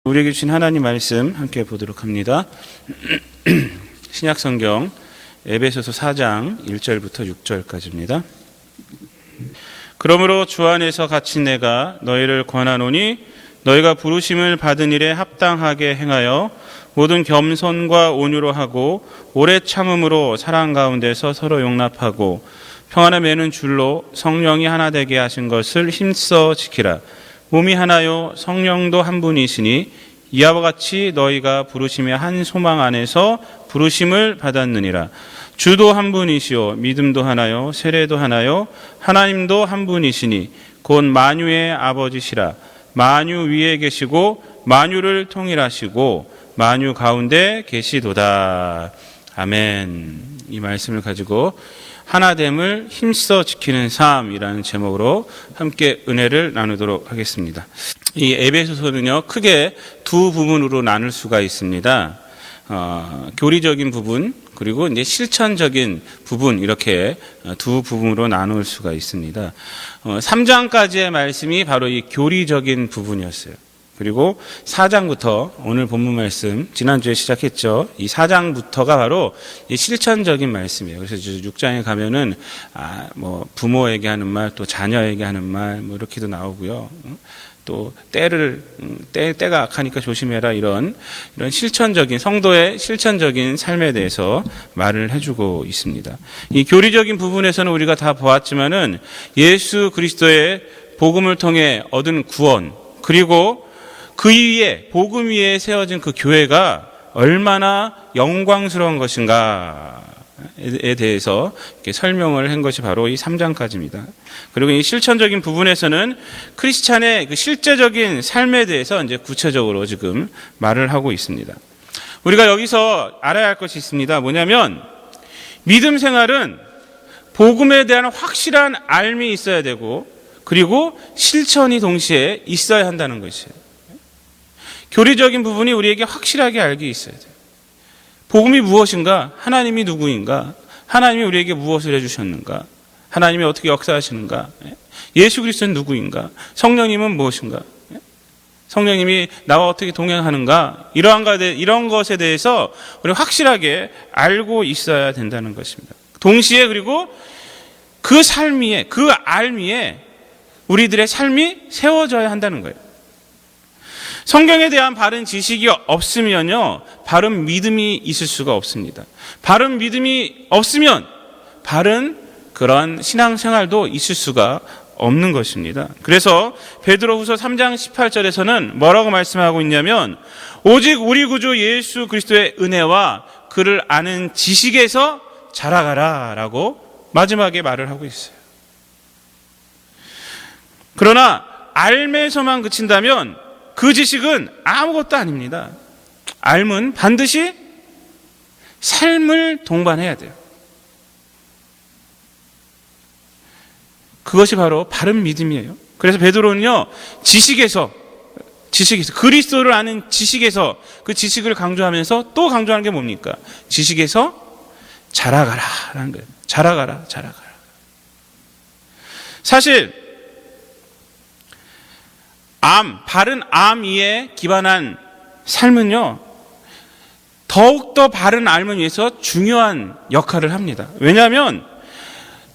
우리에게 주신 하나님 말씀 함께 보도록 합니다. 신약성경 에베소서 4장 1절부터 6절까지입니다. 그러므로 주 안에서 갇힌 내가 너희를 권하노니 너희가 부르심을 받은 일에 합당하게 행하여 모든 겸손과 온유로 하고 오래 참음으로 사랑 가운데서 서로 용납하고 평안을 매는 줄로 성령이 하나 되게 하신 것을 힘써 지키라. 몸이 하나요 성령도 한 분이시니 이와 같이 너희가 부르심의 한 소망 안에서 부르심을 받았느니라. 주도 한 분이시요 믿음도 하나요 세례도 하나요 하나님도 한 분이시니 곧 만유의 아버지시라. 만유 위에 계시고 만유를 통일하시고 만유 가운데 계시도다. 아멘. 이 말씀을 가지고 하나됨을 힘써 지키는 삶이라는 제목으로 함께 은혜를 나누도록 하겠습니다. 이 에베소서는요, 크게 두 부분으로 나눌 수가 있습니다. 교리적인 부분, 그리고 이제 실천적인 부분, 이렇게 두 부분으로 나눌 수가 있습니다. 3장까지의 말씀이 바로 이 교리적인 부분이었어요. 그리고 4장부터 오늘 본문 말씀 지난주에 시작했죠. 이 4장부터가 바로 이 실천적인 말씀이에요. 그래서 6장에 가면은 부모에게 하는 말, 또 자녀에게 하는 말 이렇게도 나오고요. 또 때가 악하니까 조심해라 이런 실천적인 성도의 실천적인 삶에 대해서 말을 해주고 있습니다. 이 교리적인 부분에서는 우리가 다 보았지만은 예수 그리스도의 복음을 통해 얻은 구원, 그리고 그 위에 복음 위에 세워진 그 교회가 얼마나 영광스러운 것인가에 대해서 이렇게 설명을 한 것이 바로 이 3장까지입니다. 그리고 이 실천적인 부분에서는 크리스찬의 그 실제적인 삶에 대해서 이제 구체적으로 지금 말을 하고 있습니다. 우리가 여기서 알아야 할 것이 있습니다. 뭐냐면 믿음 생활은 복음에 대한 확실한 알미 있어야 되고, 그리고 실천이 동시에 있어야 한다는 것이에요. 교리적인 부분이 우리에게 확실하게 알게 있어야 돼요. 복음이 무엇인가? 하나님이 누구인가? 하나님이 우리에게 무엇을 해주셨는가? 하나님이 어떻게 역사하시는가? 예수 그리스도는 누구인가? 성령님은 무엇인가? 성령님이 나와 어떻게 동행하는가? 이런 것에 대해서 우리 확실하게 알고 있어야 된다는 것입니다. 동시에 그리고 그 삶 위에, 그 알 위에 우리들의 삶이 세워져야 한다는 거예요. 성경에 대한 바른 지식이 없으면요, 바른 믿음이 있을 수가 없습니다. 바른 믿음이 없으면 바른 그런 신앙생활도 있을 수가 없는 것입니다. 그래서 베드로후서 3장 18절에서는 뭐라고 말씀하고 있냐면, 오직 우리 구주 예수 그리스도의 은혜와 그를 아는 지식에서 자라가라 라고 마지막에 말을 하고 있어요. 그러나 알매서만 그친다면 그 지식은 아무것도 아닙니다. 알은 반드시 삶을 동반해야 돼요. 그것이 바로 바른 믿음이에요. 그래서 베드로는요, 지식에서 그리스도를 아는 지식에서, 그 지식을 강조하면서 또 강조하는 게 뭡니까? 지식에서 자라가라라는 거예요. 자라가라. 사실 바른 암 위에 기반한 삶은요, 더욱더 바른 알을 위해서 중요한 역할을 합니다. 왜냐하면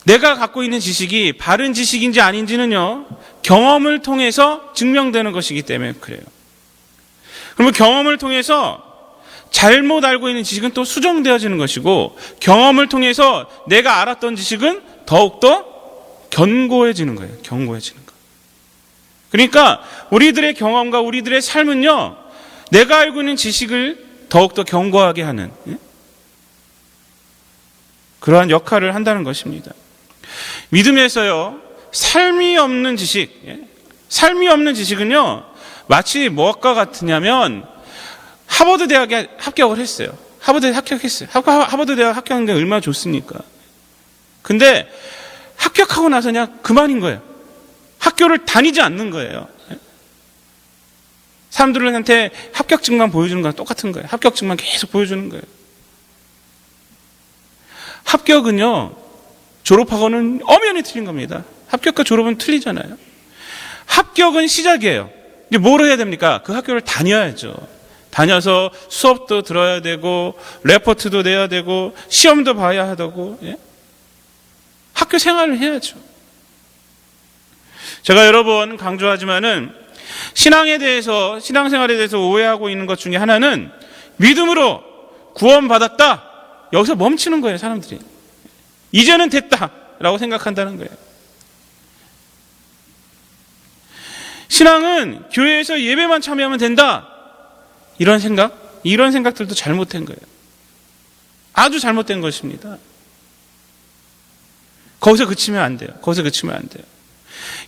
내가 갖고 있는 지식이 바른 지식인지 아닌지는요, 경험을 통해서 증명되는 것이기 때문에 그래요. 그러면 경험을 통해서 잘못 알고 있는 지식은 또 수정되어지는 것이고, 경험을 통해서 내가 알았던 지식은 더욱더 견고해지는 거예요. 견고해지는 거. 그러니까 우리들의 경험과 우리들의 삶은요, 내가 알고 있는 지식을 더욱더 견고하게 하는 그러한 역할을 한다는 것입니다. 믿음에서요, 삶이 없는 지식은요, 마치 무엇과 같으냐면 하버드 대학에 합격을 했어요. 하버드 대학 합격한 게 얼마나 좋습니까? 근데 합격하고 나서 그냥 그만인 거예요. 학교를 다니지 않는 거예요. 사람들한테 합격증만 보여주는 거랑 똑같은 거예요. 합격증만 계속 보여주는 거예요. 합격은요, 졸업하고는 엄연히 틀린 겁니다. 합격과 졸업은 틀리잖아요. 합격은 시작이에요. 이제 뭘 해야 됩니까? 그 학교를 다녀야죠. 다녀서 수업도 들어야 되고 레포트도 내야 되고 시험도 봐야 하고 학교 생활을 해야죠. 제가 여러 번 강조하지만은 신앙생활에 대해서 오해하고 있는 것 중에 하나는 믿음으로 구원받았다, 여기서 멈추는 거예요. 사람들이 이제는 됐다라고 생각한다는 거예요. 신앙은 교회에서 예배만 참여하면 된다, 이런 생각들도 잘못된 거예요. 아주 잘못된 것입니다. 거기서 그치면 안 돼요.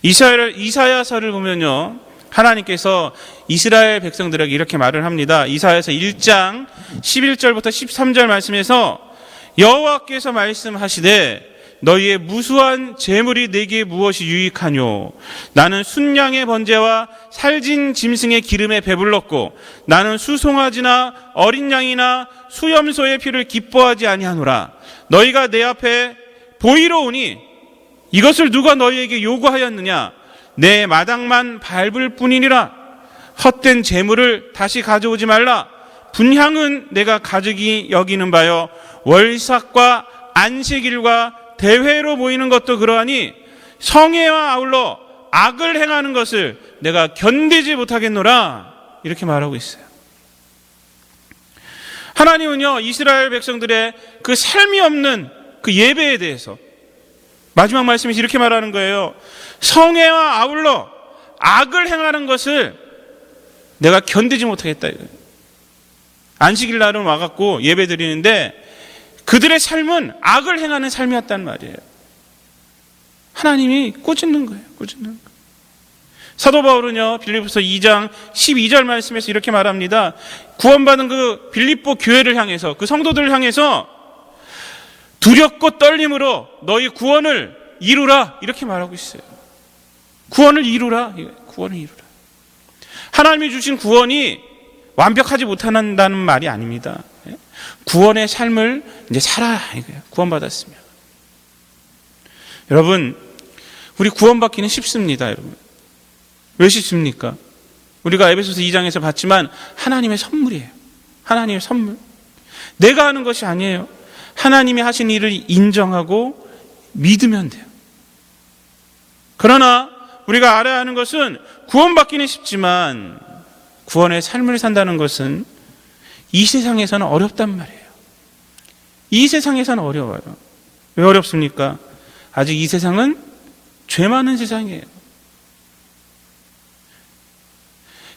이사야서를 보면요, 하나님께서 이스라엘 백성들에게 이렇게 말을 합니다. 이사야서 1장 11절부터 13절 말씀에서 여호와께서 말씀하시되 너희의 무수한 재물이 내게 무엇이 유익하뇨? 나는 순양의 번제와 살진 짐승의 기름에 배불렀고 나는 수송아지나 어린 양이나 수염소의 피를 기뻐하지 아니하노라. 너희가 내 앞에 보이러 오니 이것을 누가 너희에게 요구하였느냐? 내 마당만 밟을 뿐이니라. 헛된 재물을 다시 가져오지 말라. 분향은 내가 가득히 여기는 바요 월삭과 안식일과 대회로 모이는 것도 그러하니 성회와 아울러 악을 행하는 것을 내가 견디지 못하겠노라, 이렇게 말하고 있어요. 하나님은요, 이스라엘 백성들의 그 삶이 없는 그 예배에 대해서 마지막 말씀에서 이렇게 말하는 거예요. 성회와 아울러 악을 행하는 것을 내가 견디지 못하겠다, 이거예요. 안식일 날은 와갖고 예배 드리는데 그들의 삶은 악을 행하는 삶이었단 말이에요. 하나님이 꾸짖는 거예요. 사도 바울은요, 빌립보서 2장 12절 말씀에서 이렇게 말합니다. 구원받은 그 빌립보 교회를 향해서, 그 성도들을 향해서 두렵고 떨림으로 너희 구원을 이루라, 이렇게 말하고 있어요. 구원을 이루라. 하나님이 주신 구원이 완벽하지 못한다는 말이 아닙니다. 구원의 삶을 이제 살아야 이거예요. 구원받았으면. 여러분, 우리 구원받기는 쉽습니다, 여러분. 왜 쉽습니까? 우리가 에베소서 2장에서 봤지만 하나님의 선물이에요. 하나님의 선물. 내가 하는 것이 아니에요. 하나님이 하신 일을 인정하고 믿으면 돼요. 그러나 우리가 알아야 하는 것은 구원받기는 쉽지만 구원의 삶을 산다는 것은 이 세상에서는 어렵단 말이에요. 이 세상에서는 어려워요. 왜 어렵습니까? 아직 이 세상은 죄 많은 세상이에요.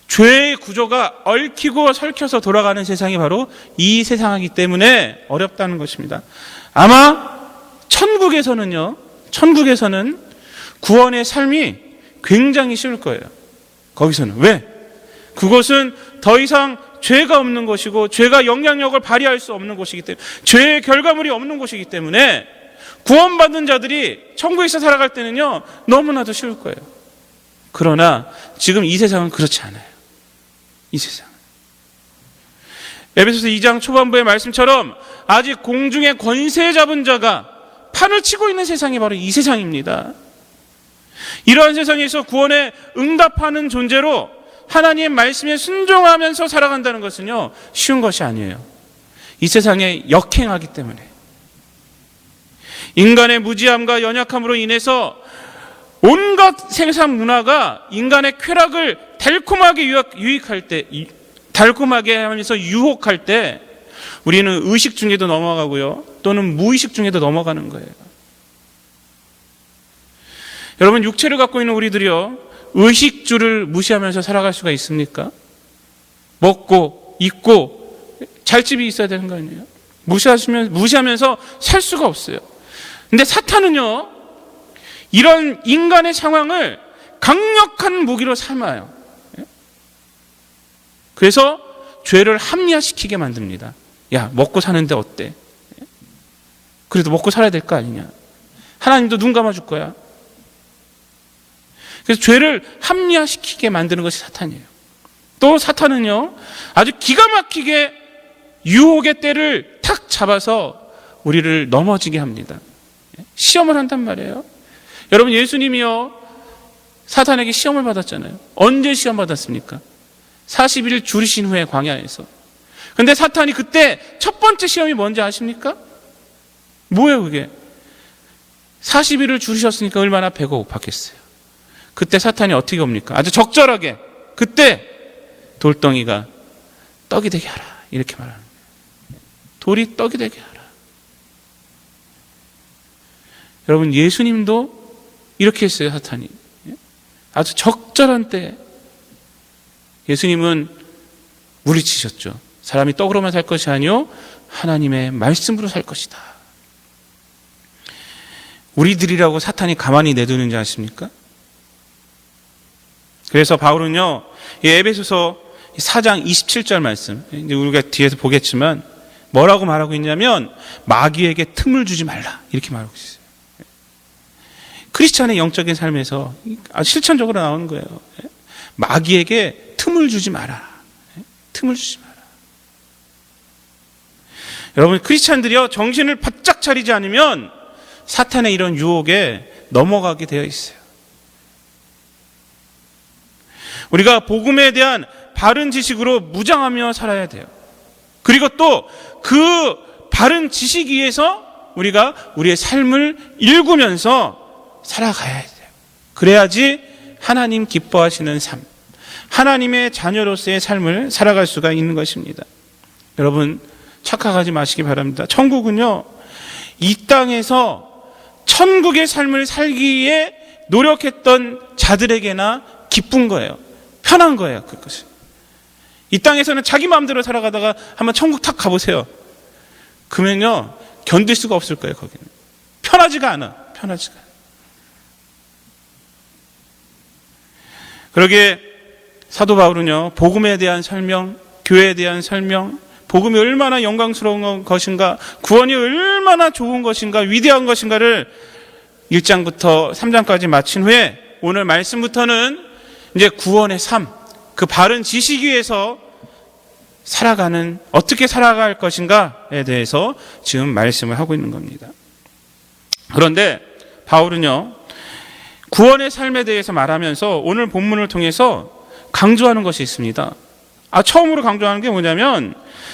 죄의 구조가 얽히고 설켜서 돌아가는 세상이 바로 이 세상이기 때문에 어렵다는 것입니다. 아마 천국에서는 구원의 삶이 굉장히 쉬울 거예요. 거기서는. 왜? 그것은 더 이상 죄가 없는 것이고 죄가 영향력을 발휘할 수 없는 곳이기 때문에, 죄의 결과물이 없는 곳이기 때문에 구원받은 자들이 천국에서 살아갈 때는요, 너무나도 쉬울 거예요. 그러나 지금 이 세상은 그렇지 않아요. 이 세상. 에베소서 2장 초반부의 말씀처럼 아직 공중의 권세 잡은 자가 판을 치고 있는 세상이 바로 이 세상입니다. 이러한 세상에서 구원에 응답하는 존재로 하나님의 말씀에 순종하면서 살아간다는 것은요, 쉬운 것이 아니에요. 이 세상에 역행하기 때문에. 인간의 무지함과 연약함으로 인해서 온갖 세상 문화가 인간의 쾌락을 달콤하게 달콤하게 하면서 유혹할 때 우리는 의식 중에도 넘어가고요, 또는 무의식 중에도 넘어가는 거예요. 여러분, 육체를 갖고 있는 우리들이요, 의식주를 무시하면서 살아갈 수가 있습니까? 먹고 입고 잘 집이 있어야 되는 거 아니에요? 무시하면서 살 수가 없어요. 근데 사탄은요, 이런 인간의 상황을 강력한 무기로 삼아요. 그래서 죄를 합리화시키게 만듭니다. 야, 먹고 사는데 어때? 그래도 먹고 살아야 될 거 아니냐? 하나님도 눈 감아줄 거야. 그래서 죄를 합리화시키게 만드는 것이 사탄이에요. 또 사탄은요, 아주 기가 막히게 유혹의 때를 탁 잡아서 우리를 넘어지게 합니다. 시험을 한단 말이에요. 여러분, 예수님이요, 사탄에게 시험을 받았잖아요. 언제 시험 받았습니까? 40일 줄이신 후에 광야에서. 근데 사탄이 그때 첫 번째 시험이 뭔지 아십니까? 뭐예요 그게? 40일을 줄이셨으니까 얼마나 배가 고팠겠어요. 그때 사탄이 어떻게 옵니까? 아주 적절하게 그때 돌덩이가 떡이 되게 하라 이렇게 말하는 거예요. 돌이 떡이 되게 하라. 여러분, 예수님도 이렇게 했어요. 사탄이 아주 적절한 때 예수님은 물리치셨죠. 사람이 떡으로만 살 것이 아니요 하나님의 말씀으로 살 것이다. 우리들이라고 사탄이 가만히 내두는지 아십니까? 그래서 바울은요, 이 에베소서 4장 27절 말씀, 이제 우리가 뒤에서 보겠지만 뭐라고 말하고 있냐면 마귀에게 틈을 주지 말라 이렇게 말하고 있어요. 크리스찬의 영적인 삶에서 실천적으로 나오는 거예요. 마귀에게 틈을 주지 마라. 틈을 주지 마라. 여러분, 크리스찬들이요 정신을 바짝 차리지 않으면 사탄의 이런 유혹에 넘어가게 되어 있어요. 우리가 복음에 대한 바른 지식으로 무장하며 살아야 돼요. 그리고 또 그 바른 지식 위에서 우리가 우리의 삶을 일구면서 살아가야 돼요. 그래야지 하나님 기뻐하시는 삶, 하나님의 자녀로서의 삶을 살아갈 수가 있는 것입니다. 여러분, 착각하지 마시기 바랍니다. 천국은요, 이 땅에서 천국의 삶을 살기에 노력했던 자들에게나 기쁜 거예요. 편한 거예요. 그것이. 이 땅에서는 자기 마음대로 살아가다가 한번 천국 탁 가보세요. 그러면요, 견딜 수가 없을 거예요. 거기는 편하지가 않아. 편하지가 않아. 그러기에 사도 바울은요, 복음에 대한 설명, 교회에 대한 설명, 복음이 얼마나 영광스러운 것인가, 구원이 얼마나 좋은 것인가, 위대한 것인가를 1장부터 3장까지 마친 후에 오늘 말씀부터는 이제 구원의 삶, 그 바른 지식 위에서 살아가는, 어떻게 살아갈 것인가에 대해서 지금 말씀을 하고 있는 겁니다. 그런데 바울은요, 구원의 삶에 대해서 말하면서 오늘 본문을 통해서 강조하는 것이 있습니다. 처음으로 강조하는 게 뭐냐면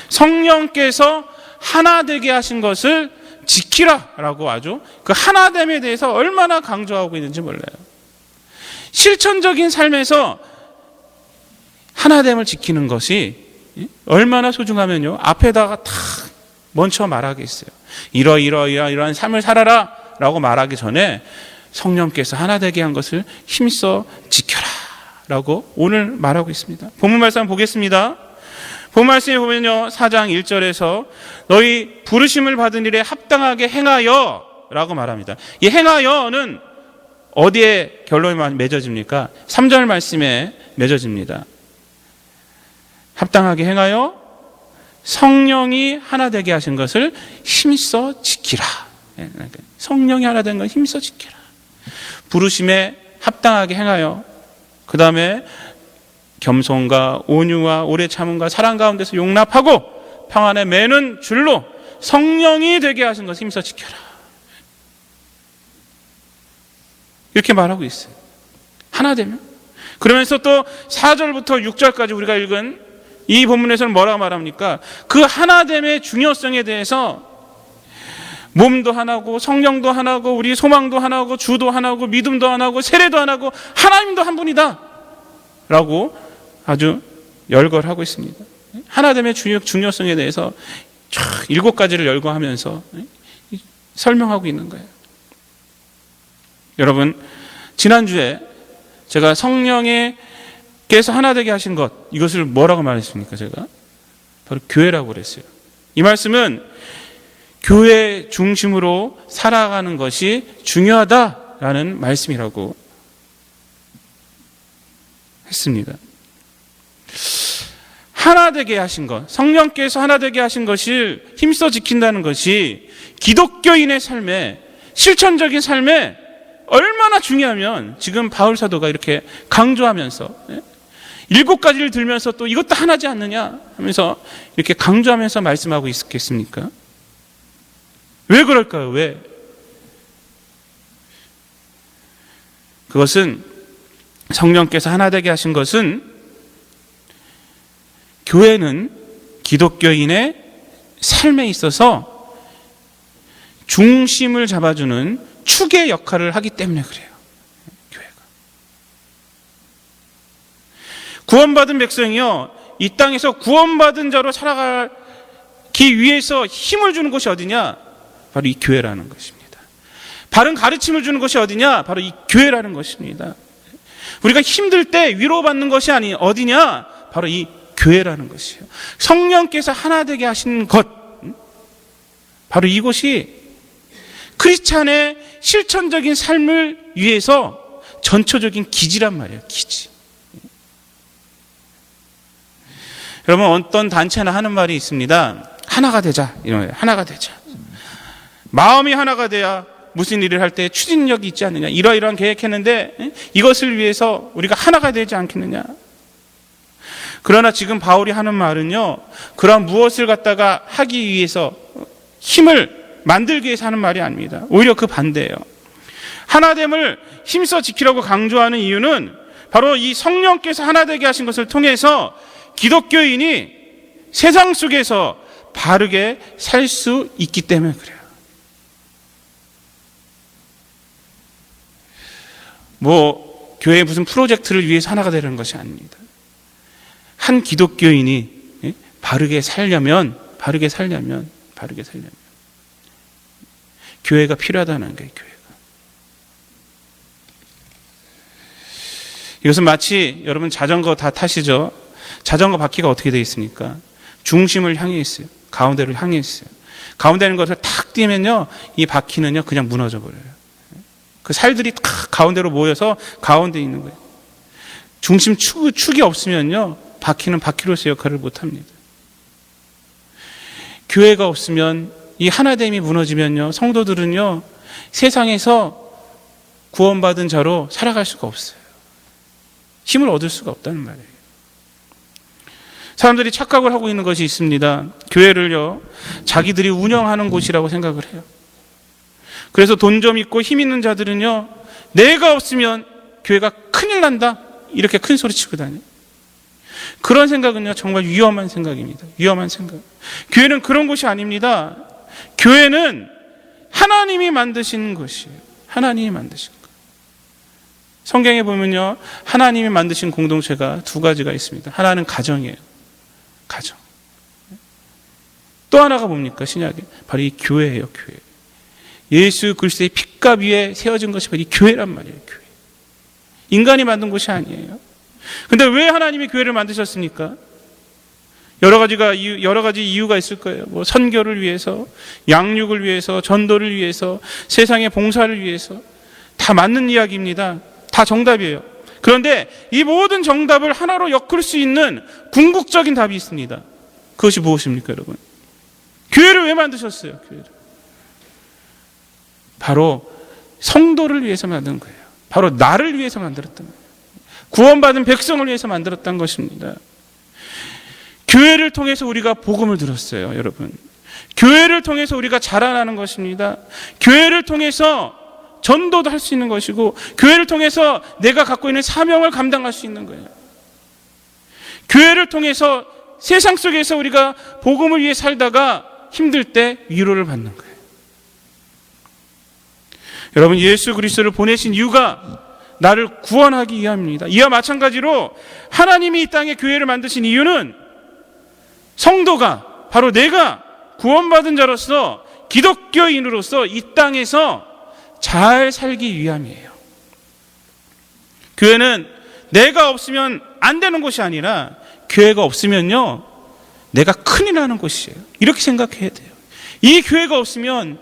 성령께서 하나 되게 하신 것을 지키라라고 아주 그 하나됨에 대해서 얼마나 강조하고 있는지 몰라요. 실천적인 삶에서 하나됨을 지키는 것이 얼마나 소중하면요, 앞에다가 탁 먼저 말하겠어요. 이러한 삶을 살아라 라고 말하기 전에 성령께서 하나 되게 한 것을 힘써 지켜라 라고 오늘 말하고 있습니다. 본문 말씀 보겠습니다. 본문 말씀에 보면요, 4장 1절에서 너희 부르심을 받은 일에 합당하게 행하여 라고 말합니다. 이 행하여는 어디에 결론이 맺어집니까? 3절 말씀에 맺어집니다. 합당하게 행하여 성령이 하나 되게 하신 것을 힘써 지키라. 성령이 하나 된 걸 힘써 지키라. 부르심에 합당하게 행하여, 그 다음에 겸손과 온유와 오래 참음과 사랑 가운데서 용납하고 평안에 매는 줄로 성령이 되게 하신 것을 힘써 지켜라. 이렇게 말하고 있어요. 하나 되면. 그러면서 또 4절부터 6절까지 우리가 읽은 이 본문에서는 뭐라고 말합니까? 그 하나됨의 중요성에 대해서 몸도 하나고 성령도 하나고 우리 소망도 하나고 주도 하나고 믿음도 하나고 세례도 하나고 하나님도 한 분이다 라고 아주 열거하고 있습니다. 하나됨의 중요성에 대해서 7가지를 열거하면서 설명하고 있는 거예요. 여러분, 지난주에 제가 성령께서 하나 되게 하신 것, 이것을 뭐라고 말했습니까? 제가 바로 교회라고 그랬어요. 이 말씀은 교회 중심으로 살아가는 것이 중요하다라는 말씀이라고 했습니다. 하나 되게 하신 것, 성령께서 하나 되게 하신 것을 힘써 지킨다는 것이 기독교인의 삶에, 실천적인 삶에 얼마나 중요하면 지금 바울 사도가 이렇게 강조하면서 7가지를 들면서 또 이것도 하나지 않느냐 하면서 이렇게 강조하면서 말씀하고 있겠습니까? 왜 그럴까요? 왜? 그것은 성령께서 하나 되게 하신 것은 교회는 기독교인의 삶에 있어서 중심을 잡아주는 축의 역할을 하기 때문에 그래요. 교회가. 구원받은 백성이요, 이 땅에서 구원받은 자로 살아가기 위해서 힘을 주는 곳이 어디냐? 바로 이 교회라는 것입니다. 바른 가르침을 주는 것이 어디냐? 바로 이 교회라는 것입니다. 우리가 힘들 때 위로받는 것이 어디냐? 바로 이 교회라는 것이에요. 성령께서 하나 되게 하신 것, 바로 이곳이 크리스찬의 실천적인 삶을 위해서 전초적인 기지란 말이에요. 기지. 여러분, 어떤 단체나 하는 말이 있습니다. 하나가 되자, 이런 거예요. 하나가 되자. 마음이 하나가 돼야 무슨 일을 할 때 추진력이 있지 않느냐. 이러이러한 계획했는데 이것을 위해서 우리가 하나가 되지 않겠느냐. 그러나 지금 바울이 하는 말은요, 그러한 무엇을 갖다가 하기 위해서 힘을 만들기 위해서 하는 말이 아닙니다. 오히려 그 반대예요. 하나됨을 힘써 지키려고 강조하는 이유는 바로 이 성령께서 하나 되게 하신 것을 통해서 기독교인이 세상 속에서 바르게 살 수 있기 때문에 그래요. 교회의 무슨 프로젝트를 위해서 하나가 되는 것이 아닙니다. 한 기독교인이 바르게 살려면 교회가 필요하다는 거예요. 교회가. 이것은 마치 여러분 자전거 다 타시죠? 자전거 바퀴가 어떻게 되어 있습니까? 중심을 향해 있어요. 가운데를 향해 있어요. 가운데 있는 것을 탁 띄면요, 이 바퀴는요 그냥 무너져 버려요. 그 살들이 탁 가운데로 모여서 가운데 있는 거예요. 중심 축이 없으면요, 바퀴는 바퀴로서 역할을 못합니다. 교회가 없으면, 이 하나됨이 무너지면요, 성도들은요 세상에서 구원받은 자로 살아갈 수가 없어요. 힘을 얻을 수가 없다는 말이에요. 사람들이 착각을 하고 있는 것이 있습니다. 교회를요, 자기들이 운영하는 곳이라고 생각을 해요. 그래서 돈 좀 있고 힘 있는 자들은요, 내가 없으면 교회가 큰일 난다, 이렇게 큰 소리 치고 다녀요. 그런 생각은요 정말 위험한 생각입니다. 위험한 생각. 교회는 그런 곳이 아닙니다. 교회는 하나님이 만드신 것이에요. 하나님이 만드신 것. 성경에 보면요, 하나님이 만드신 공동체가 두 가지가 있습니다. 하나는 가정이에요. 가정. 또 하나가 뭡니까? 신약에 바로 이 교회예요. 교회. 예수 그리스도의 핏값 위에 세워진 것이 바로 이 교회란 말이에요. 교회. 인간이 만든 것이 아니에요. 근데 왜 하나님이 교회를 만드셨습니까? 여러 가지 이유가 있을 거예요. 선교를 위해서, 양육을 위해서, 전도를 위해서, 세상의 봉사를 위해서. 다 맞는 이야기입니다. 다 정답이에요. 그런데 이 모든 정답을 하나로 엮을 수 있는 궁극적인 답이 있습니다. 그것이 무엇입니까, 여러분? 교회를 왜 만드셨어요? 교회를. 바로 성도를 위해서 만든 거예요. 바로 나를 위해서 만들었던 거예요. 구원받은 백성을 위해서 만들었던 것입니다. 교회를 통해서 우리가 복음을 들었어요, 여러분. 교회를 통해서 우리가 자라나는 것입니다. 교회를 통해서 전도도 할 수 있는 것이고, 교회를 통해서 내가 갖고 있는 사명을 감당할 수 있는 거예요. 교회를 통해서 세상 속에서 우리가 복음을 위해 살다가 힘들 때 위로를 받는 거예요. 여러분, 예수 그리스도를 보내신 이유가 나를 구원하기 위함입니다. 이와 마찬가지로 하나님이 이 땅에 교회를 만드신 이유는 성도가, 바로 내가 구원받은 자로서, 기독교인으로서 이 땅에서 잘 살기 위함이에요. 교회는 내가 없으면 안 되는 곳이 아니라, 교회가 없으면요 내가 큰일 나는 곳이에요. 이렇게 생각해야 돼요. 이 교회가 없으면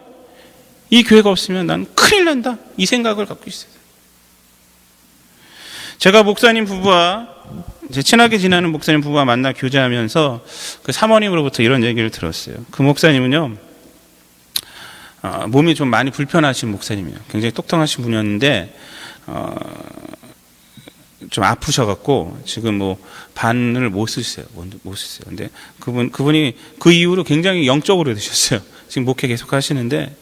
난 큰일 난다, 이 생각을 갖고 있어요. 제가 목사님 부부와, 제 친하게 지내는 목사님 부부와 만나 교제하면서 그 사모님으로부터 이런 얘기를 들었어요. 그 목사님은요, 몸이 좀 많이 불편하신 목사님이에요. 굉장히 똑똑하신 분이었는데 좀 아프셔갖고 지금 반을 못 쓰세요. 근데 그분이 그 이후로 굉장히 영적으로 되셨어요. 지금 목회 계속 하시는데,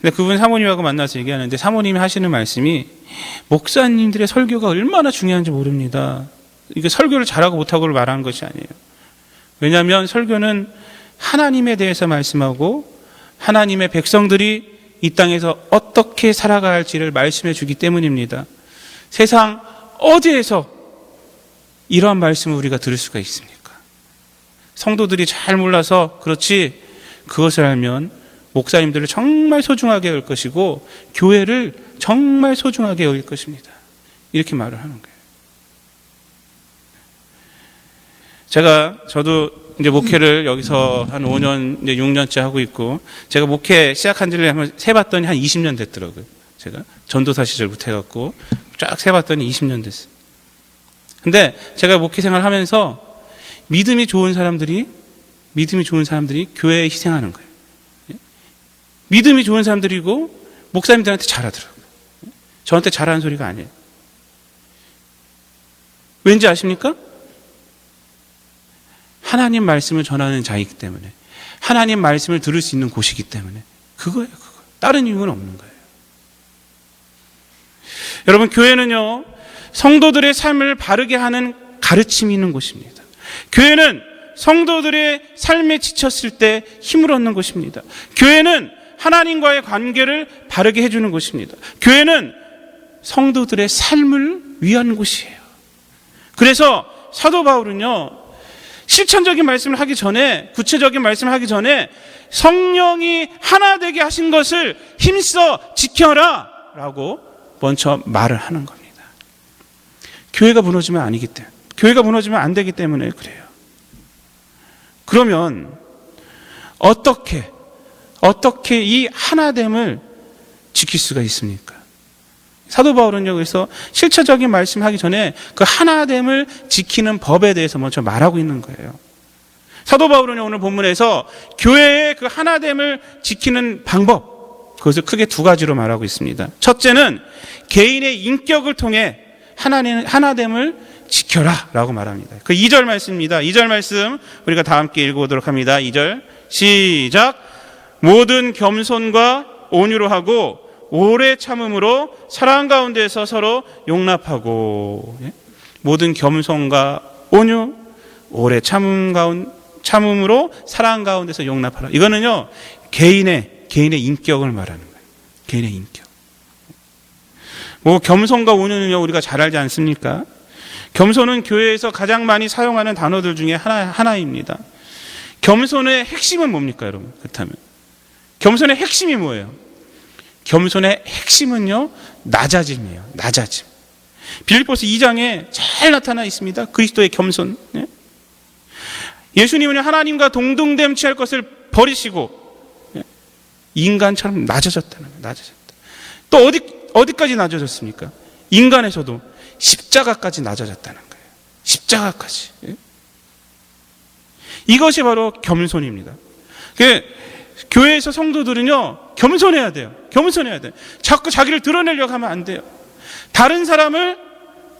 근데 그분 사모님하고 만나서 얘기하는데 사모님이 하시는 말씀이 목사님들의 설교가 얼마나 중요한지 모릅니다. 이게 설교를 잘하고 못하고를 말하는 것이 아니에요. 왜냐하면 설교는 하나님에 대해서 말씀하고 하나님의 백성들이 이 땅에서 어떻게 살아가야 할지를 말씀해 주기 때문입니다. 세상 어디에서 이러한 말씀을 우리가 들을 수가 있습니까? 성도들이 잘 몰라서 그렇지, 그것을 알면 목사님들을 정말 소중하게 여길 것이고 교회를 정말 소중하게 여길 것입니다. 이렇게 말을 하는 거예요. 저도 이제 목회를 여기서 한 5년, 이제 6년째 하고 있고, 제가 목회 시작한 지를 한번 세봤더니 한 20년 됐더라고요. 제가 전도사 시절부터 해갖고 쫙 세봤더니 20년 됐어요. 근데 제가 목회 생활 하면서 믿음이 좋은 사람들이 교회에 희생하는 거예요. 믿음이 좋은 사람들이고 목사님들한테 잘하더라고요. 저한테 잘하는 소리가 아니에요. 왠지 아십니까? 하나님 말씀을 전하는 자이기 때문에, 하나님 말씀을 들을 수 있는 곳이기 때문에, 그거예요, 그거. 다른 이유는 없는 거예요. 여러분, 교회는요, 성도들의 삶을 바르게 하는 가르침이 있는 곳입니다. 교회는 성도들의 삶에 지쳤을 때 힘을 얻는 곳입니다. 교회는 하나님과의 관계를 바르게 해주는 곳입니다. 교회는 성도들의 삶을 위한 곳이에요. 그래서 사도 바울은요, 실천적인 말씀을 하기 전에, 구체적인 말씀을 하기 전에 성령이 하나 되게 하신 것을 힘써 지켜라 라고 먼저 말을 하는 겁니다. 교회가 무너지면 아니기 때문에, 교회가 무너지면 안 되기 때문에 그래요. 그러면 어떻게 이 하나됨을 지킬 수가 있습니까? 사도 바울은요, 그래서 실체적인 말씀하기 전에 그 하나됨을 지키는 법에 대해서 먼저 말하고 있는 거예요. 사도 바울은요, 오늘 본문에서 교회의 그 하나됨을 지키는 방법, 그것을 크게 두 가지로 말하고 있습니다. 첫째는 개인의 인격을 통해 하나됨을 지켜라 라고 말합니다. 그 2절 말씀입니다. 2절 말씀 우리가 다 함께 읽어보도록 합니다. 2절 시작. 모든 겸손과 온유로 하고 오래 참음으로 사랑 가운데서 서로 용납하고. 모든 겸손과 온유, 오래 참음으로 사랑 가운데서 용납하라. 이거는요, 개인의 인격을 말하는 거예요. 개인의 인격. 겸손과 온유는요, 우리가 잘 알지 않습니까? 겸손은 교회에서 가장 많이 사용하는 단어들 중에 하나입니다. 겸손의 핵심은 뭡니까, 여러분? 그렇다면 겸손의 핵심이 뭐예요? 겸손의 핵심은요, 낮아짐이에요. 낮아짐. 빌립보서 2장에 잘 나타나 있습니다. 그리스도의 겸손. 예수님은 하나님과 동등됨 취할 것을 버리시고 인간처럼 낮아졌다는 거예요. 낮아졌다. 또 어디까지 낮아졌습니까? 인간에서도 십자가까지 낮아졌다는 거예요. 십자가까지. 이것이 바로 겸손입니다. 교회에서 성도들은요, 겸손해야 돼요. 겸손해야 돼요. 자꾸 자기를 드러내려고 하면 안 돼요. 다른 사람을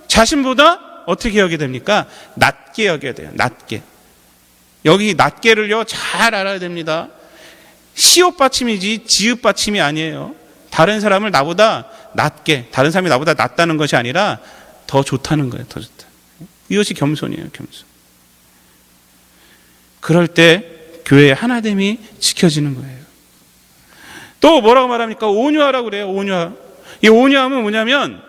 자신보다 어떻게 여겨야 됩니까? 낮게 여겨야 돼요. 낮게. 여기 낮게를요, 잘 알아야 됩니다. 시옷 받침이지 지읒 받침이 아니에요. 다른 사람을 나보다 낮게, 다른 사람이 나보다 낫다는 것이 아니라 더 좋다는 거예요. 더 좋다. 이것이 겸손이에요. 겸손. 그럴 때 교회의 하나됨이 지켜지는 거예요. 또 뭐라고 말합니까? 온유하라고 그래요. 온유하. 이 온유함은 뭐냐면,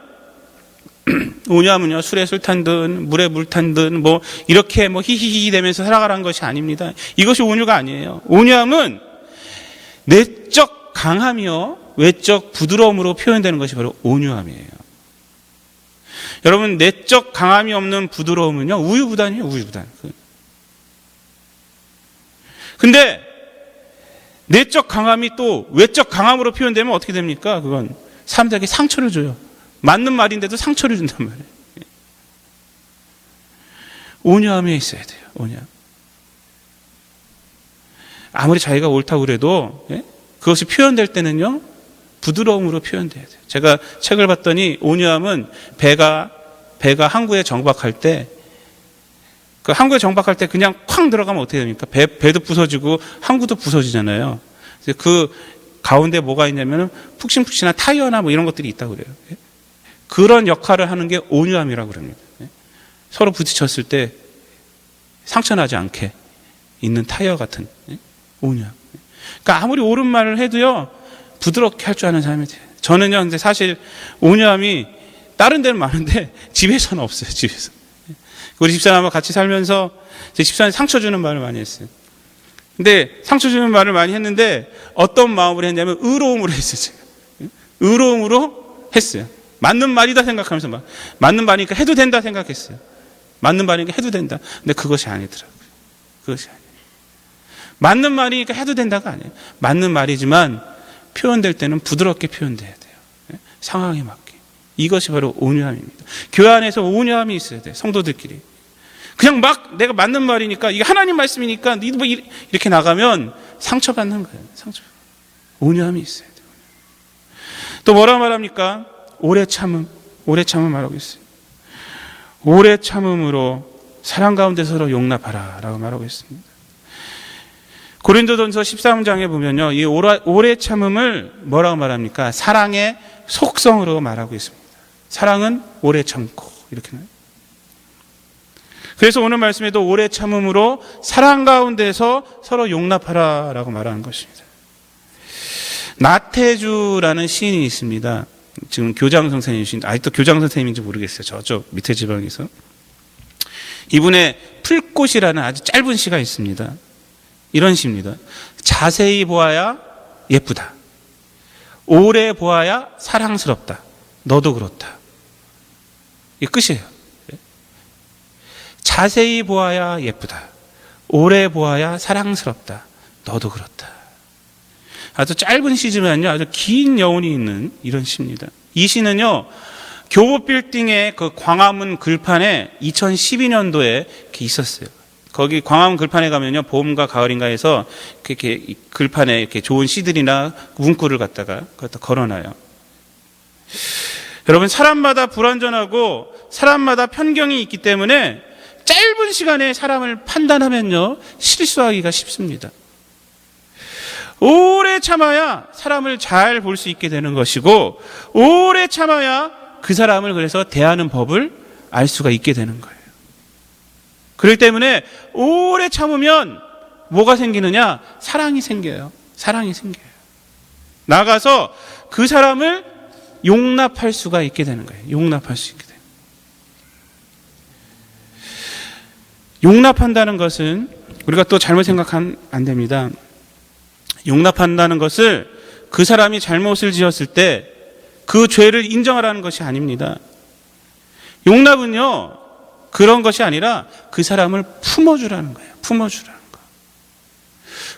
온유함은요, 술에 술 탄 듯, 물에 물 탄 듯, 이렇게 히히히 되면서 살아가라는 것이 아닙니다. 이것이 온유가 아니에요. 온유함은 내적 강함이요, 외적 부드러움으로 표현되는 것이 바로 온유함이에요. 여러분, 내적 강함이 없는 부드러움은요, 우유부단이에요. 우유부단. 근데 내적 강함이 또 외적 강함으로 표현되면 어떻게 됩니까? 그건 사람들에게 상처를 줘요. 맞는 말인데도 상처를 준단 말이에요. 온유함에 있어야 돼요. 온유함. 아무리 자기가 옳다고 그래도 그것이 표현될 때는요, 부드러움으로 표현돼야 돼요. 제가 책을 봤더니 온유함은 배가 항구에 정박할 때, 그 항구에 정박할 때 그냥 쾅 들어가면 어떻게 됩니까? 배도 부서지고 항구도 부서지잖아요. 그 가운데 뭐가 있냐면 푹신푹신한 타이어나 뭐 이런 것들이 있다고 그래요. 그런 역할을 하는 게 온유함이라고 그럽니다. 서로 부딪혔을 때 상처나지 않게 있는 타이어 같은 온유함. 그러니까 아무리 옳은 말을 해도요, 부드럽게 할 줄 아는 사람이 돼요. 저는요, 근데 사실 온유함이 다른 데는 많은데 집에서는 없어요, 집에서. 우리 집사람하고 같이 살면서 제 집사람이 상처 주는 말을 많이 했어요. 근데 상처 주는 말을 많이 했는데 어떤 마음으로 했냐면 의로움으로 했어요, 제가. 의로움으로 했어요. 맞는 말이다 생각하면서 맞는 말이니까 해도 된다 생각했어요. 맞는 말이니까 해도 된다. 근데 그것이 아니더라고요. 그것이 아니에요. 맞는 말이니까 해도 된다가 아니에요. 맞는 말이지만 표현될 때는 부드럽게 표현돼야 돼요. 상황에 맞게. 이것이 바로 온유함입니다. 교회 안에서 온유함이 있어야 돼요. 성도들끼리. 그냥 막 내가 맞는 말이니까 이게 하나님 말씀이니까 니도 뭐 이렇게 나가면 상처받는 거예요. 상처. 온유함이 있어야 돼요. 또 뭐라 말합니까? 오래 참음. 오래 참음 말하고 있어요. 오래 참음으로 사랑 가운데 서로 용납하라 라고 말하고 있습니다. 고린도전서 13장에 보면요, 이 오래 참음을 뭐라고 말합니까? 사랑의 속성으로 말하고 있습니다. 사랑은 오래 참고 이렇게 나요. 그래서 오늘 말씀에도 오래 참음으로 사랑 가운데서 서로 용납하라 라고 말하는 것입니다. 나태주라는 시인이 있습니다. 지금 교장 선생님이신, 아직도 교장 선생님인지 모르겠어요. 저쪽 밑에 지방에서. 이분의 풀꽃이라는 아주 짧은 시가 있습니다. 이런 시입니다. 자세히 보아야 예쁘다. 오래 보아야 사랑스럽다. 너도 그렇다. 이게 끝이에요. 자세히 보아야 예쁘다. 오래 보아야 사랑스럽다. 너도 그렇다. 아주 짧은 시지만요, 아주 긴 여운이 있는 이런 시입니다. 이 시는요, 교보빌딩의 그 광화문 글판에 2012년도에 이렇게 있었어요. 거기 광화문 글판에 가면요, 봄과 가을인가에서 이렇게 글판에 이렇게 좋은 시들이나 문구를 갖다 걸어놔요. 여러분, 사람마다 불완전하고 사람마다 편견이 있기 때문에 짧은 시간에 사람을 판단하면요, 실수하기가 쉽습니다. 오래 참아야 사람을 잘 볼 수 있게 되는 것이고, 오래 참아야 그 사람을 그래서 대하는 법을 알 수가 있게 되는 거예요. 그렇기 때문에 오래 참으면 뭐가 생기느냐? 사랑이 생겨요. 사랑이 생겨요. 나가서 그 사람을 용납할 수가 있게 되는 거예요. 용납할 수 있게 돼요. 용납한다는 것은 우리가 또 잘못 생각하면 안 됩니다. 용납한다는 것을 그 사람이 잘못을 지었을 때 그 죄를 인정하라는 것이 아닙니다. 용납은요, 그런 것이 아니라 그 사람을 품어주라는 거예요. 품어주라는 거.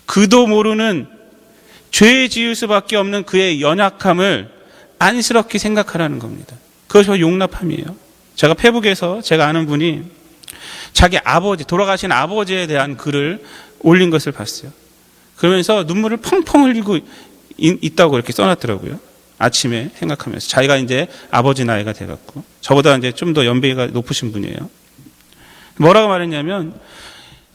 그도 모르는 죄 지을 수밖에 없는 그의 연약함을 안쓰럽게 생각하라는 겁니다. 그것이 용납함이에요. 제가 페북에서 제가 아는 분이 자기 아버지, 돌아가신 아버지에 대한 글을 올린 것을 봤어요. 그러면서 눈물을 펑펑 흘리고 있다고 이렇게 써놨더라고요. 아침에 생각하면서. 자기가 이제 아버지 나이가 돼갖고. 저보다 이제 좀 더 연배가 높으신 분이에요. 뭐라고 말했냐면,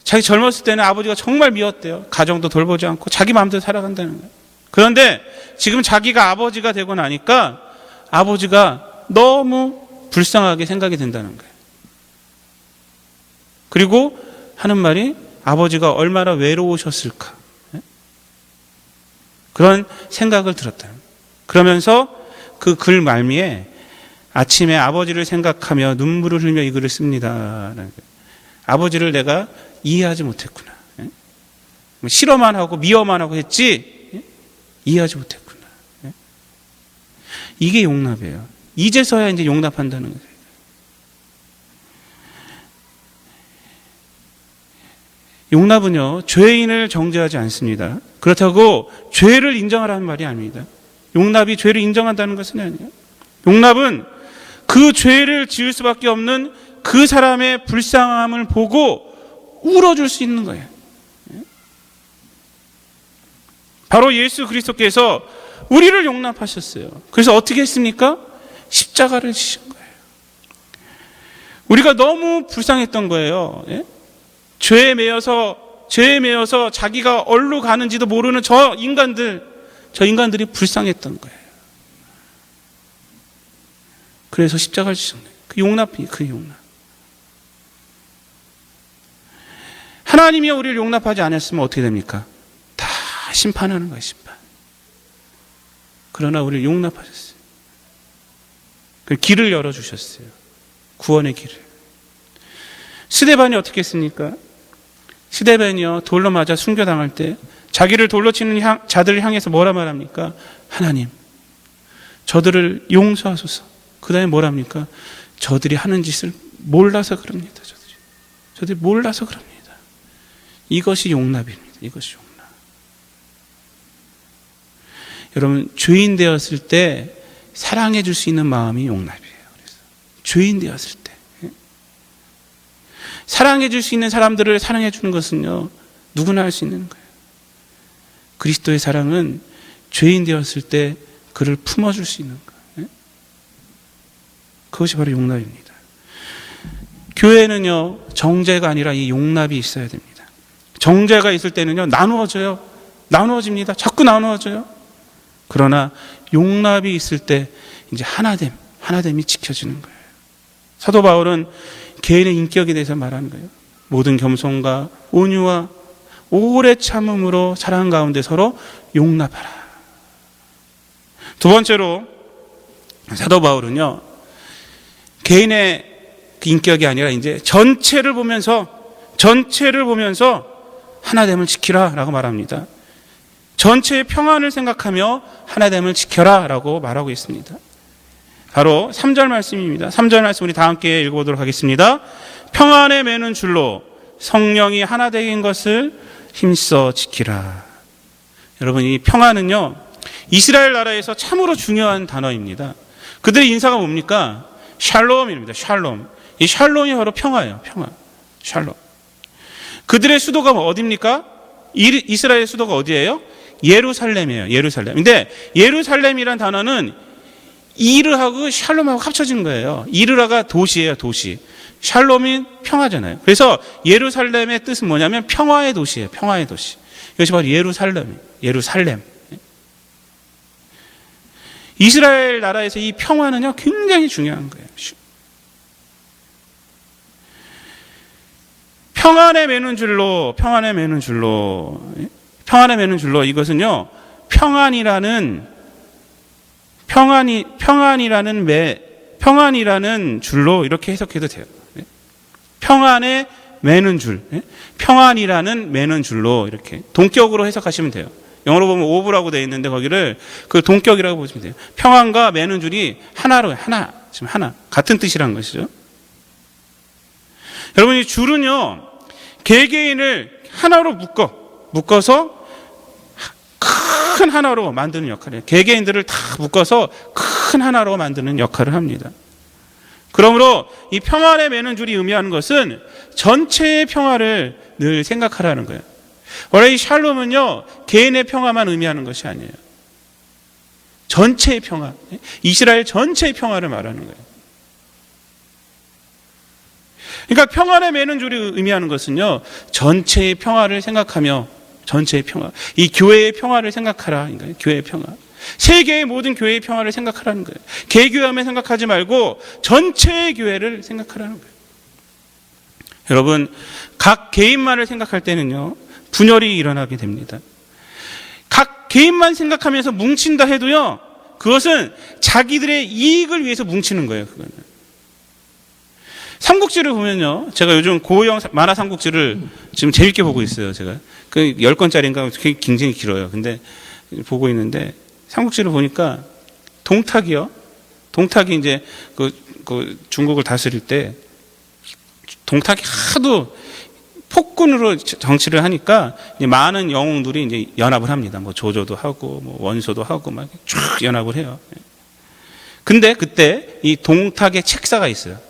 자기 젊었을 때는 아버지가 정말 미웠대요. 가정도 돌보지 않고 자기 마음대로 살아간다는 거예요. 그런데 지금 자기가 아버지가 되고 나니까 아버지가 너무 불쌍하게 생각이 된다는 거예요. 그리고 하는 말이 아버지가 얼마나 외로우셨을까. 그런 생각을 들었다는 거예요. 그러면서 그 글 말미에 아침에 아버지를 생각하며 눈물을 흘리며 이 글을 씁니다. 아버지를 내가 이해하지 못했구나. 싫어만 하고 미워만 하고 했지 이해하지 못했구나. 이게 용납이에요. 이제서야 이제 용납한다는 거예요. 용납은요, 죄인을 정죄하지 않습니다. 그렇다고 죄를 인정하라는 말이 아닙니다. 용납이 죄를 인정한다는 것은 아니에요. 용납은 그 죄를 지을 수밖에 없는 그 사람의 불쌍함을 보고 울어줄 수 있는 거예요. 바로 예수 그리스도께서 우리를 용납하셨어요. 그래서 어떻게 했습니까? 십자가를 지신 거예요. 우리가 너무 불쌍했던 거예요. 죄에 매여서 자기가 어디로 가는지도 모르는 저 인간들, 저 인간들이 불쌍했던 거예요. 그래서 십자가를 지신 거예요. 그 용납이 그 용납. 하나님이 우리를 용납하지 않았으면 어떻게 됩니까? 다 심판하는 거예요, 심판. 그러나 우리를 용납하셨어요. 그 길을 열어주셨어요. 구원의 길을. 스데반이 어떻게 했습니까? 스데반이요, 돌로 맞아 순교당할 때 자기를 돌로 치는 자들을 향해서 뭐라 말합니까? 하나님, 저들을 용서하소서. 그 다음에 뭐라 합니까? 저들이 하는 짓을 몰라서 그럽니다. 저들이 몰라서 그럽니다. 이것이 용납입니다. 이것이 용납. 여러분, 죄인 되었을 때 사랑해 줄 수 있는 마음이 용납이에요. 그래서 죄인 되었을 때 사랑해 줄 수 있는 사람들을 사랑해 주는 것은요, 누구나 할 수 있는 거예요. 그리스도의 사랑은 죄인 되었을 때 그를 품어줄 수 있는 거예요. 그것이 바로 용납입니다. 교회는요, 정죄가 아니라 이 용납이 있어야 됩니다. 정죄가 있을 때는요, 나누어져요. 나누어집니다. 자꾸 나누어져요. 그러나 용납이 있을 때 이제 하나됨이 지켜지는 거예요. 사도 바울은 개인의 인격에 대해서 말하는 거예요. 모든 겸손과 온유와 오래 참음으로 사랑 가운데 서로 용납하라. 두 번째로 사도 바울은요, 개인의 인격이 아니라 이제 전체를 보면서 하나됨을 지키라라고 말합니다. 전체의 평안을 생각하며 하나됨을 지켜라라고 말하고 있습니다. 바로 3절 말씀입니다. 3절 말씀 우리 다 함께 읽어보도록 하겠습니다. 평안에 매는 줄로 성령이 하나 되긴 것을 힘써 지키라. 여러분, 이 평안은요, 이스라엘 나라에서 참으로 중요한 단어입니다. 그들의 인사가 뭡니까? 샬롬입니다. 샬롬. 이 샬롬이 바로 평화예요. 평화. 샬롬. 그들의 수도가 어디입니까? 이스라엘 수도가 어디예요? 예루살렘이에요. 예루살렘. 근데 예루살렘이란 단어는 이르하고 샬롬하고 합쳐진 거예요. 이르라가 도시예요, 도시. 샬롬이 평화잖아요. 그래서 예루살렘의 뜻은 뭐냐면 평화의 도시예요. 평화의 도시. 이것이 바로 예루살렘이에요. 예루살렘. 이스라엘 나라에서 이 평화는요, 굉장히 중요한 거예요. 평안에 매는 줄로 이것은요, 평안이라는 줄로 이렇게 해석해도 돼요. 평안에 매는 줄, 평안이라는 매는 줄로 이렇게 동격으로 해석하시면 돼요. 영어로 보면 오브라고 되어 있는데 거기를 그 동격이라고 보시면 돼요. 평안과 매는 줄이 하나로, 지금 하나 같은 뜻이라는 것이죠. 여러분, 이 줄은요, 개개인을 하나로 묶어서 큰 하나로 만드는 역할이에요. 개개인들을 다 묶어서 큰 하나로 만드는 역할을 합니다. 그러므로 이 평안에 매는 줄이 의미하는 것은 전체의 평화를 늘 생각하라는 거예요. 원래 이 샬롬은요, 개인의 평화만 의미하는 것이 아니에요. 전체의 평화, 이스라엘 전체의 평화를 말하는 거예요. 그러니까 평안에 매는 줄이 의미하는 것은요, 전체의 평화를 생각하며, 전체의 평화, 이 교회의 평화를 생각하라. 그러니까 교회의 평화, 세계의 모든 교회의 평화를 생각하라는 거예요. 개교회만 생각하지 말고 전체의 교회를 생각하라는 거예요. 여러분, 각 개인만을 생각할 때는요, 분열이 일어나게 됩니다. 각 개인만 생각하면서 뭉친다 해도요, 그것은 자기들의 이익을 위해서 뭉치는 거예요. 그거는. 삼국지를 보면요, 제가 요즘 고형 만화 삼국지를 지금 재밌게 보고 있어요. 제가 그 10권짜리인가 굉장히 길어요. 근데 보고 있는데 삼국지를 보니까 동탁이 이제 그 중국을 다스릴 때 동탁이 하도 폭군으로 정치를 하니까 이제 많은 영웅들이 이제 연합을 합니다. 뭐 조조도 하고 뭐 원소도 하고 막 쭉 연합을 해요. 근데 그때 이 동탁의 책사가 있어요.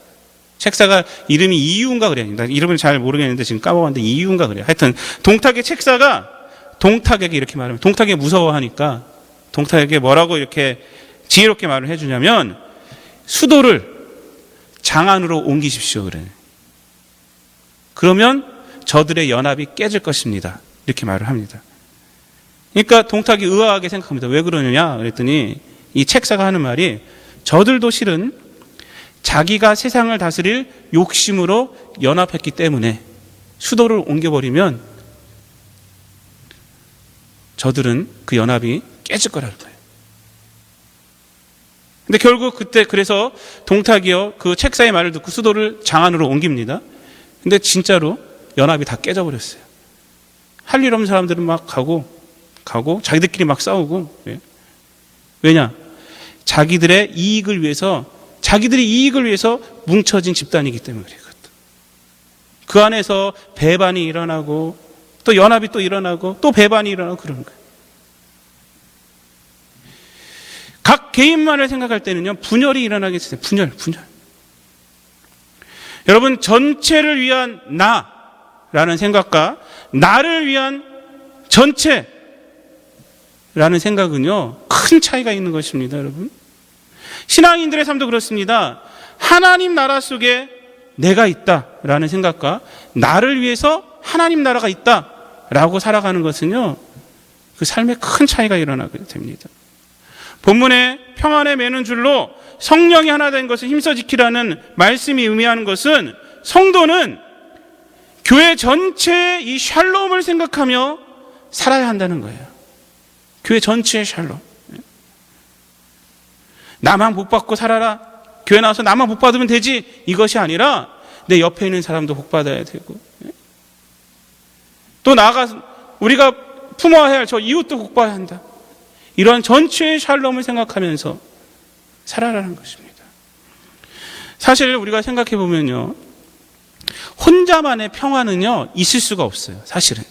책사가 이름이 이유인가 그래요. 나 이름을 잘 모르겠는데 지금 까먹었는데 이유인가 그래요. 하여튼 동탁의 책사가 동탁에게 이렇게 말하면, 동탁이 무서워하니까 동탁에게 뭐라고 이렇게 지혜롭게 말을 해주냐면, 수도를 장안으로 옮기십시오 그래요. 그러면 저들의 연합이 깨질 것입니다. 이렇게 말을 합니다. 그러니까 동탁이 의아하게 생각합니다. 왜 그러느냐 그랬더니 이 책사가 하는 말이 저들도 실은 자기가 세상을 다스릴 욕심으로 연합했기 때문에 수도를 옮겨버리면 저들은 그 연합이 깨질 거라는 거예요. 근데 결국 그때 그래서 동탁이요 그 책사의 말을 듣고 수도를 장안으로 옮깁니다. 근데 진짜로 연합이 다 깨져버렸어요. 할 일 없는 사람들은 막 가고 자기들끼리 막 싸우고. 왜냐? 자기들의 이익을 위해서 뭉쳐진 집단이기 때문에 그래요. 그 안에서 배반이 일어나고 또 연합이 또 일어나고 또 배반이 일어나고 그러는 거예요. 각 개인만을 생각할 때는요 분열이 일어나게 돼요. 분열. 여러분 전체를 위한 나라는 생각과 나를 위한 전체라는 생각은요 큰 차이가 있는 것입니다. 여러분 신앙인들의 삶도 그렇습니다. 하나님 나라 속에 내가 있다라는 생각과 나를 위해서 하나님 나라가 있다라고 살아가는 것은요 그 삶에 큰 차이가 일어나게 됩니다. 본문에 평안에 매는 줄로 성령이 하나 된 것을 힘써 지키라는 말씀이 의미하는 것은 성도는 교회 전체의 이 샬롬을 생각하며 살아야 한다는 거예요. 교회 전체의 샬롬. 나만 복 받고 살아라. 교회 나와서 나만 복 받으면 되지. 이것이 아니라 내 옆에 있는 사람도 복 받아야 되고 또 나아가서 우리가 품어야 할 저 이웃도 복 받아야 한다. 이러한 전체의 샬롬을 생각하면서 살아라는 것입니다. 사실 우리가 생각해 보면요 혼자만의 평화는요 있을 수가 없어요. 사실은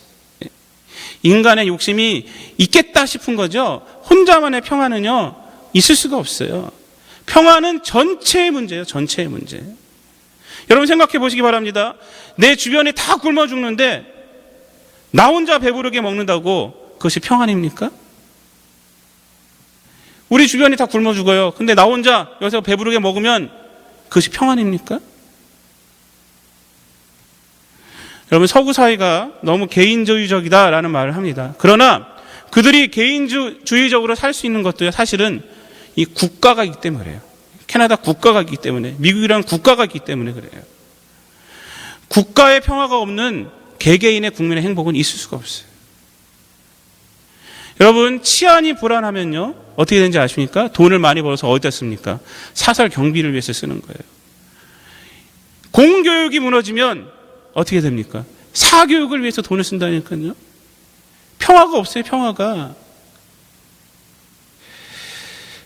인간의 욕심이 있겠다 싶은 거죠. 혼자만의 평화는요 있을 수가 없어요. 평화는 전체의 문제예요. 전체의 문제. 여러분 생각해 보시기 바랍니다. 내 주변에 다 굶어 죽는데 나 혼자 배부르게 먹는다고 그것이 평안입니까? 우리 주변이 다 굶어 죽어요. 근데 나 혼자 여기서 배부르게 먹으면 그것이 평안입니까? 여러분 서구 사회가 너무 개인주의적이다라는 말을 합니다. 그러나 그들이 개인주의적으로 살 수 있는 것도 사실은 이 국가가 있기 때문에 그래요. 캐나다 국가가 있기 때문에, 미국이라는 국가가 있기 때문에 그래요. 국가의 평화가 없는 개개인의 국민의 행복은 있을 수가 없어요. 여러분 치안이 불안하면요 어떻게 되는지 아십니까? 돈을 많이 벌어서 어디다 씁니까? 사설 경비를 위해서 쓰는 거예요. 공교육이 무너지면 어떻게 됩니까? 사교육을 위해서 돈을 쓴다니까요. 평화가 없어요. 평화가.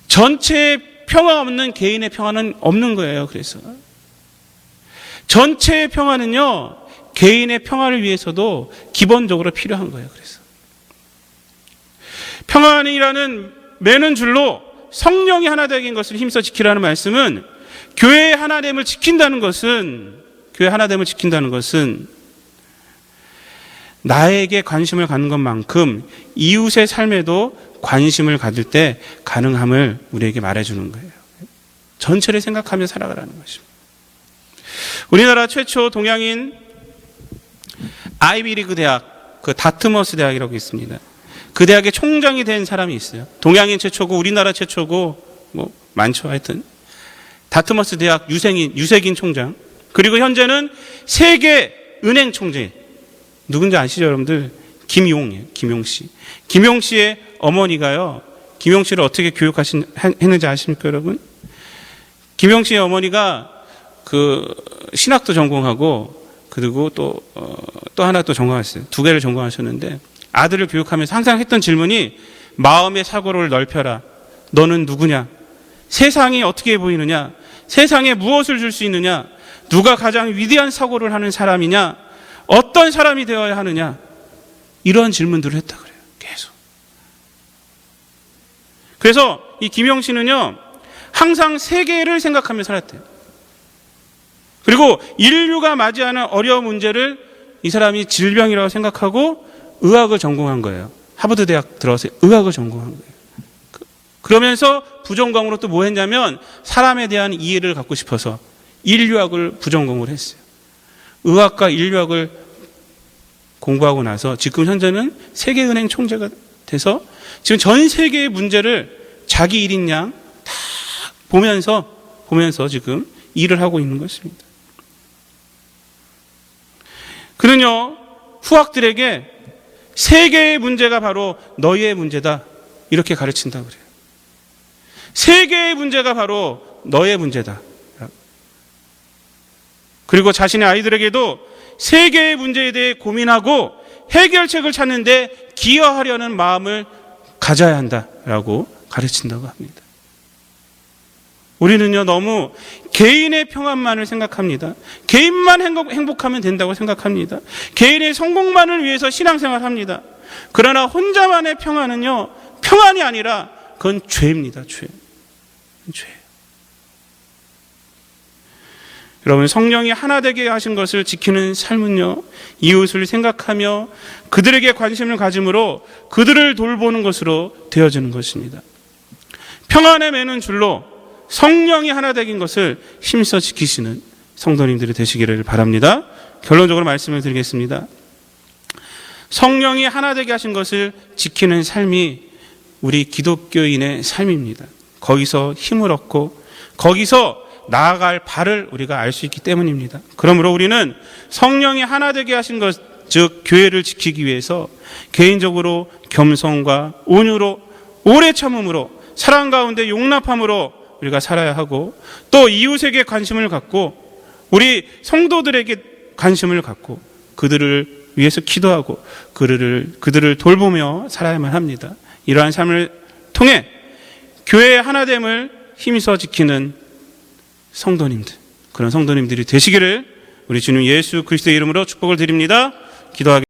전체의 평화 없는 개인의 평화는 없는 거예요. 그래서 전체의 평화는요 개인의 평화를 위해서도 기본적으로 필요한 거예요. 그래서 평안이라는 매는 줄로 성령이 하나 되긴 것을 힘써 지키라는 말씀은 교회의 하나됨을 지킨다는 것은 나에게 관심을 갖는 것만큼 이웃의 삶에도 관심을 가질 때 가능함을 우리에게 말해주는 거예요. 전체를 생각하며 살아가라는 것입니다. 우리나라 최초 동양인 아이비리그 대학, 그 다트머스 대학이라고 있습니다. 그 대학의 총장이 된 사람이 있어요. 동양인 최초고 우리나라 최초고 뭐 많죠. 하여튼 다트머스 대학 유색인 총장. 그리고 현재는 세계 은행 총재. 누군지 아시죠, 여러분들? 김용이에요. 김용 씨. 김용 씨의 어머니가요. 김용 씨를 어떻게 교육했는지 아십니까, 여러분? 김용 씨의 어머니가 그 신학도 전공하고 그리고 또 하나 또 전공하셨어요. 2개를 전공하셨는데 아들을 교육하면서 항상 했던 질문이 마음의 사고를 넓혀라. 너는 누구냐? 세상이 어떻게 보이느냐? 세상에 무엇을 줄 수 있느냐? 누가 가장 위대한 사고를 하는 사람이냐? 어떤 사람이 되어야 하느냐? 이런 질문들을 했다 그래요. 계속. 그래서 이 김용 씨는요. 항상 세계를 생각하며 살았대요. 그리고 인류가 맞이하는 어려운 문제를 이 사람이 질병이라고 생각하고 의학을 전공한 거예요. 하버드 대학 들어가서 의학을 전공한 거예요. 그러면서 부전공으로 또 뭐 했냐면 사람에 대한 이해를 갖고 싶어서 인류학을 부전공을 했어요. 의학과 인류학을 공부하고 나서 지금 현재는 세계은행 총재가 돼서 지금 전 세계의 문제를 자기 일인 양 다 보면서 지금 일을 하고 있는 것입니다. 그는요, 후학들에게 세계의 문제가 바로 너희의 문제다, 이렇게 가르친다고 그래요. 세계의 문제가 바로 너의 문제다. 그리고 자신의 아이들에게도 세계의 문제에 대해 고민하고 해결책을 찾는데 기여하려는 마음을 가져야 한다라고 가르친다고 합니다. 우리는요, 너무 개인의 평안만을 생각합니다. 개인만 행복하면 된다고 생각합니다. 개인의 성공만을 위해서 신앙생활을 합니다. 그러나 혼자만의 평안은요, 평안이 아니라 그건 죄입니다. 죄. 여러분, 성령이 하나 되게 하신 것을 지키는 삶은요, 이웃을 생각하며 그들에게 관심을 가짐으로 그들을 돌보는 것으로 되어지는 것입니다. 평안에 매는 줄로 성령이 하나 되긴 것을 힘써 지키시는 성도님들이 되시기를 바랍니다. 결론적으로 말씀을 드리겠습니다. 성령이 하나 되게 하신 것을 지키는 삶이 우리 기독교인의 삶입니다. 거기서 힘을 얻고 거기서 나아갈 바를 우리가 알 수 있기 때문입니다. 그러므로 우리는 성령이 하나 되게 하신 것, 즉 교회를 지키기 위해서 개인적으로 겸손과 온유로, 오래 참음으로, 사랑 가운데 용납함으로 우리가 살아야 하고, 또 이웃에게 관심을 갖고 우리 성도들에게 관심을 갖고 그들을 위해서 기도하고 그들을 돌보며 살아야만 합니다. 이러한 삶을 통해 교회의 하나됨을 힘써 지키는 성도님들, 그런 성도님들이 되시기를 우리 주님 예수 그리스도의 이름으로 축복을 드립니다. 기도하겠습니다.